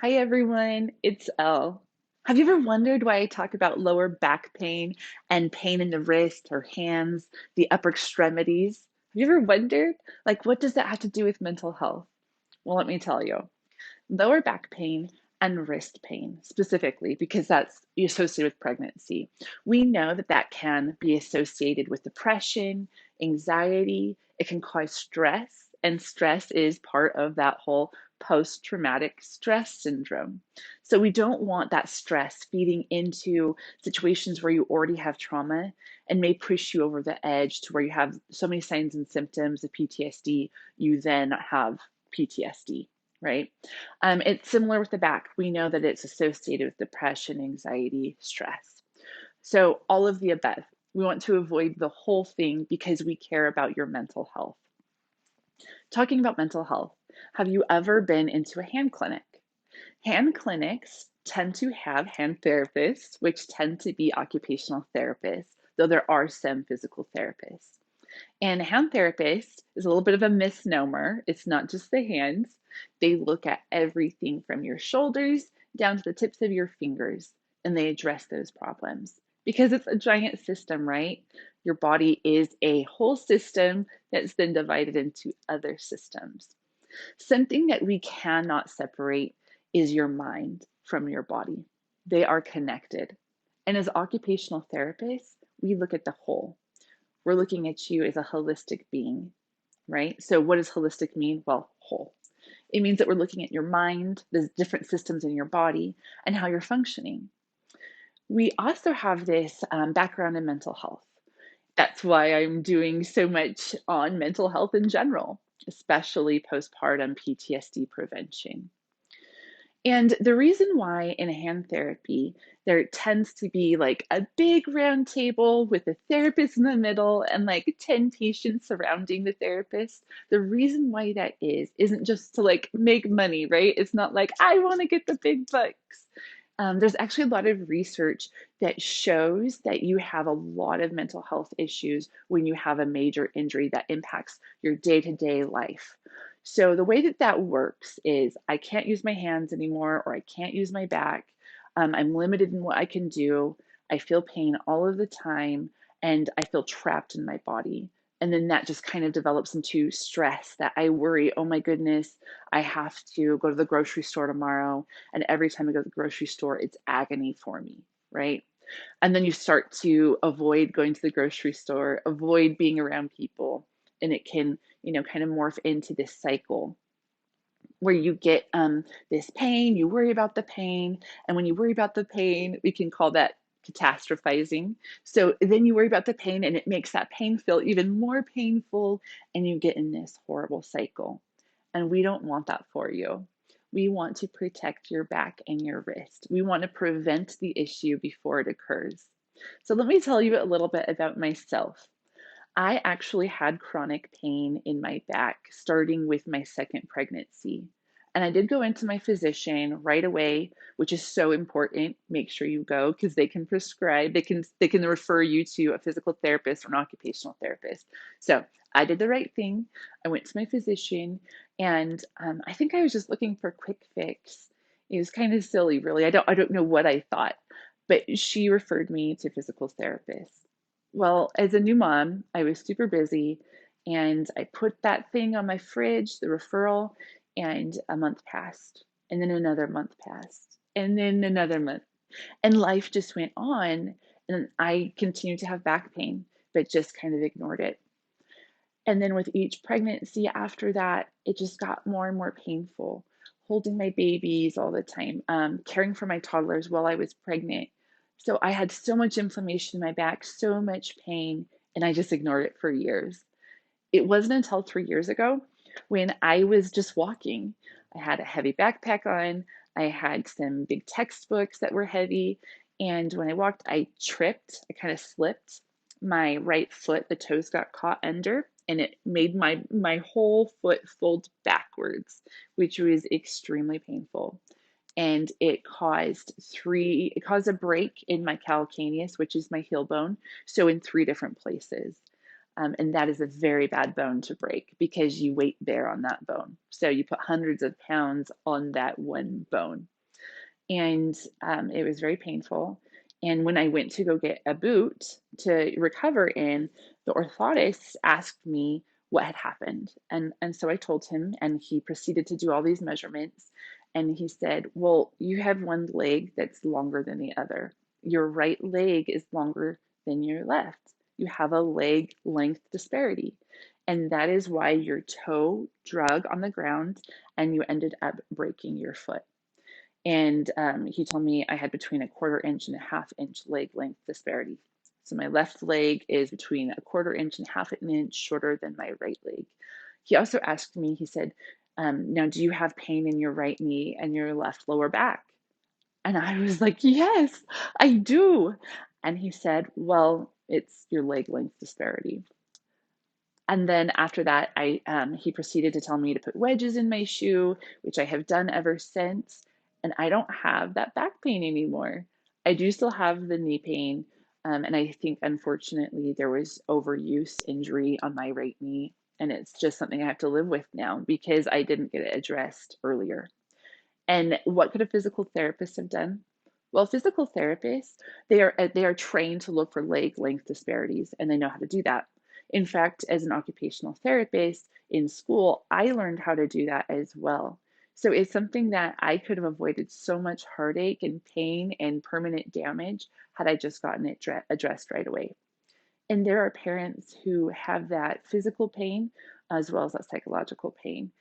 Hi everyone, it's Elle. Have you ever wondered why I talk about lower back pain and pain in the wrist or hands, the upper extremities? Have you ever wondered, what does that have to do with mental health? Well, let me tell you. Lower back pain and wrist pain, specifically, because that's associated with pregnancy. We know that that can be associated with depression, anxiety. It can cause stress, and stress is part of that whole post traumatic stress syndrome. So, we don't want that stress feeding into situations where you already have trauma and may push you over the edge to where you have so many signs and symptoms of PTSD, you then have PTSD, right? It's similar with the back. We know that it's associated with depression, anxiety, stress. So, all of the above. We want to avoid the whole thing because we care about your mental health. Talking about mental health, have you ever been into a hand clinic? Hand clinics tend to have hand therapists, which tend to be occupational therapists, though there are some physical therapists. And hand therapist is a little bit of a misnomer. It's not just the hands. They look at everything from your shoulders down to the tips of your fingers, and they address those problems because it's a giant system, right? Your body is a whole system that's then divided into other systems. Something that we cannot separate is your mind from your body. They are connected. And as occupational therapists, we look at the whole. We're looking at you as a holistic being, right? So, what does holistic mean? Well, whole. It means that we're looking at your mind, the different systems in your body, and how you're functioning. We also have this background in mental health. That's why I'm doing so much on mental health in general, especially postpartum PTSD prevention. And the reason why in hand therapy, there tends to be like a big round table with a therapist in the middle and like 10 patients surrounding the therapist. The reason why that isn't just to like make money, right? It's not like, I want to get the big bucks. There's actually a lot of research that shows that you have a lot of mental health issues when you have a major injury that impacts your day to day life. So, the way that that works is I can't use my hands anymore, or I can't use my back. I'm limited in what I can do. I feel pain all of the time, and I feel trapped in my body. And then that just kind of develops into stress that I worry, oh my goodness, I have to go to the grocery store tomorrow. And every time I go to the grocery store, it's agony for me, right? And then you start to avoid going to the grocery store, avoid being around people, and it can, kind of morph into this cycle where you get this pain, you worry about the pain, and when you worry about the pain, we can call that catastrophizing. So then you worry about the pain, and it makes that pain feel even more painful, and you get in this horrible cycle. And we don't want that for you. We want to protect your back and your wrist. We want to prevent the issue before it occurs. So let me tell you a little bit about myself. I actually had chronic pain in my back starting with my second pregnancy. And I did go into my physician right away, which is so important. Make sure you go because they can prescribe, they can refer you to a physical therapist or an occupational therapist. So I did the right thing. I went to my physician, and I think I was just looking for a quick fix. It was kind of silly, really. I don't know what I thought, but she referred me to physical therapists. Well, as a new mom, I was super busy, and I put that thing on my fridge, the referral, and a month passed, and then another month passed, and then another month. And life just went on, and I continued to have back pain, but just kind of ignored it. And then with each pregnancy after that, it just got more and more painful. Holding my babies all the time, caring for my toddlers while I was pregnant. So I had so much inflammation in my back, so much pain, and I just ignored it for years. It wasn't until 3 years ago when I was just walking. I had a heavy backpack on, I had some big textbooks that were heavy, and when I walked, I tripped, I kind of slipped. My right foot, the toes got caught under, and it made my whole foot fold backwards, which was extremely painful. And it caused a break in my calcaneus, which is my heel bone, so in three different places. And that is a very bad bone to break because you weight bear on that bone. So you put hundreds of pounds on that one bone. And it was very painful. And when I went to go get a boot to recover in, the orthotist asked me what had happened. And so I told him, and he proceeded to do all these measurements. And he said, well, you have one leg that's longer than the other. Your right leg is longer than your left. You have a leg length disparity. And that is why your toe drug on the ground and you ended up breaking your foot. And he told me I had between a quarter inch and a half inch leg length disparity. So my left leg is between a quarter inch and half an inch shorter than my right leg. He also asked me, he said, now do you have pain in your right knee and your left lower back? And I was like, yes, I do. And he said, well, it's your leg length disparity. And then after that, he proceeded to tell me to put wedges in my shoe, which I have done ever since. And I don't have that back pain anymore. I do still have the knee pain. And I think, unfortunately, there was overuse injury on my right knee. And it's just something I have to live with now because I didn't get it addressed earlier. And what could a physical therapist have done? Well, physical therapists, they are trained to look for leg length disparities, and they know how to do that. In fact, as an occupational therapist in school, I learned how to do that as well. So it's something that I could have avoided so much heartache and pain and permanent damage had I just gotten it addressed right away. And there are parents who have that physical pain as well as that psychological pain.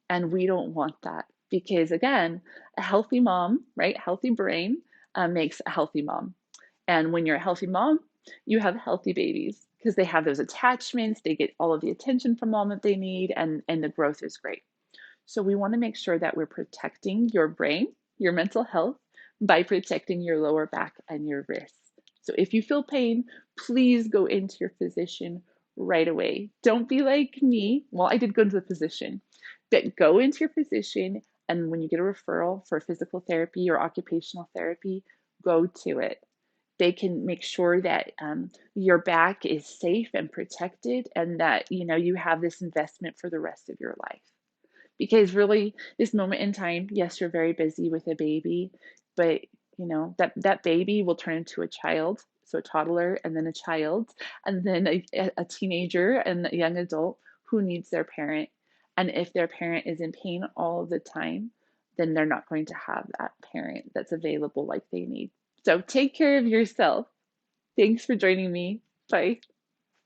And we don't want that because, again, a healthy mom, right? Healthy brain makes a healthy mom. And when you're a healthy mom, you have healthy babies because they have those attachments, they get all of the attention from mom that they need, and the growth is great. So we want to make sure that we're protecting your brain, your mental health, by protecting your lower back and your wrists. So if you feel pain, please go into your physician right away. Don't be like me. Well, I did go to the physician, but go into your physician. And when you get a referral for physical therapy or occupational therapy, go to it. They can make sure that your back is safe and protected and that you have this investment for the rest of your life. Because really, this moment in time, yes, you're very busy with a baby, but that baby will turn into a child, so a toddler, and then a child, and then a teenager and a young adult who needs their parent. And if their parent is in pain all the time, then they're not going to have that parent that's available like they need. So take care of yourself. Thanks for joining me. Bye.